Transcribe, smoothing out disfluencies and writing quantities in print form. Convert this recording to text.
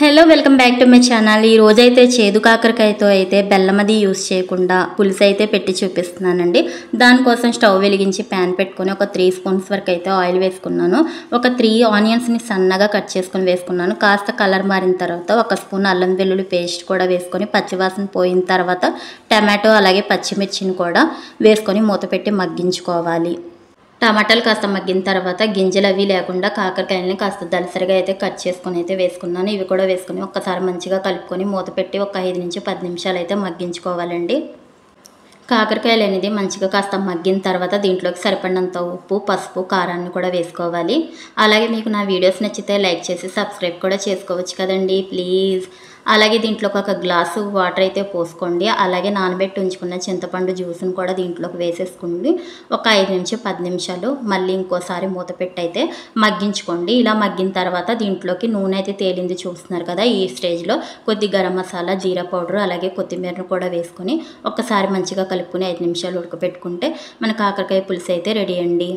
Hello welcome back to my channel. ఈ రోజైతే చేదు కాకరకాయతో అయితే బెల్లం అది యూస్ చేయకుండా పులుసు అయితే పెట్టి చూపిస్తున్నానండి. దానికోసం స్టవ్ వెలిగించి ప్యాన్ పెట్టుకొని ఒక 3 స్పూన్స్ వరకు అయితే ఆయిల్ వేసుకున్నాను. ఒక 3 ఆనియన్స్ని సన్నగా కట్ చేసుకొని వేసుకున్నాను. కాస్త కలర్ మారిన తర్వాత 1 స్పూన్ అల్లం వెల్లుల్లి పేస్ట్ కూడా వేసుకొని పచ్చివాసన పోయిన తర్వాత టమాటో అలాగే పచ్చిమిర్చిని కూడా వేసుకొని మూత పెట్టి మగ్గించుకోవాలి. టమాటాలు కాస్త మగ్గిన తర్వాత గింజలు అవి లేకుండా కాకరకాయలని కాస్త దలసరిగా అయితే కట్ చేసుకొని అయితే వేసుకున్నాను. ఇవి కూడా వేసుకొని ఒక్కసారి మంచిగా కలుపుకొని మూత పెట్టి ఒక 5 నుంచి 10 నిమిషాలు అయితే మగ్గించుకోవాలండి. కాకరకాయలు అనేది మంచిగా కాస్త మగ్గిన తర్వాత దీంట్లోకి సరిపడినంత ఉప్పు, పసుపు, కారాన్ని కూడా వేసుకోవాలి. అలాగే మీకు నా వీడియోస్ నచ్చితే లైక్ చేసి సబ్స్క్రైబ్ కూడా చేసుకోవచ్చు కదండి ప్లీజ్. అలాగే దీంట్లోకి 1 గ్లాసు వాటర్ అయితే పోసుకోండి. అలాగే నానబెట్టి ఉంచుకున్న చింతపండు జ్యూస్ని కూడా దీంట్లోకి వేసేసుకోండి. ఒక 5 నుంచి 10 నిమిషాలు మళ్ళీ ఇంకోసారి మూత పెట్టి అయితే మగ్గించుకోండి. ఇలా మగ్గిన తర్వాత దీంట్లోకి నూనె అయితే తేలింది చూస్తున్నారు కదా, ఈ స్టేజ్లో కొద్ది గరం మసాలా, జీరా పౌడర్ అలాగే కొత్తిమీరను కూడా వేసుకొని ఒక్కసారి మంచిగా కలుపుకొని 5 నిమిషాలు ఉడకపెట్టుకుంటే మన కాకరకాయ పులుసు అయితే రెడీ అండి.